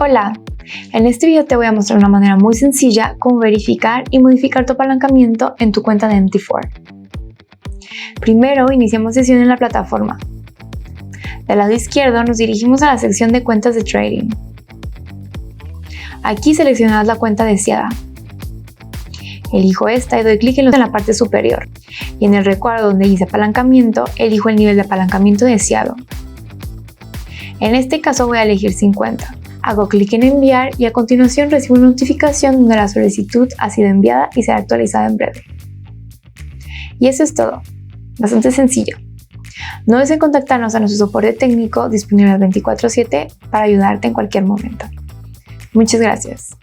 Hola, en este video te voy a mostrar una manera muy sencilla cómo verificar y modificar tu apalancamiento en tu cuenta de MT4. Primero iniciamos sesión en la plataforma. Del lado izquierdo nos dirigimos a la sección de cuentas de trading. Aquí seleccionarás la cuenta deseada. Elijo esta y doy clic en la parte superior. Y en el recuadro donde dice apalancamiento, elijo el nivel de apalancamiento deseado. En este caso voy a elegir 50. Hago clic en enviar y a continuación recibo una notificación donde la solicitud ha sido enviada y será actualizada en breve. Y eso es todo. Bastante sencillo. No dudes en contactarnos a nuestro soporte técnico disponible 24/7 para ayudarte en cualquier momento. Muchas gracias.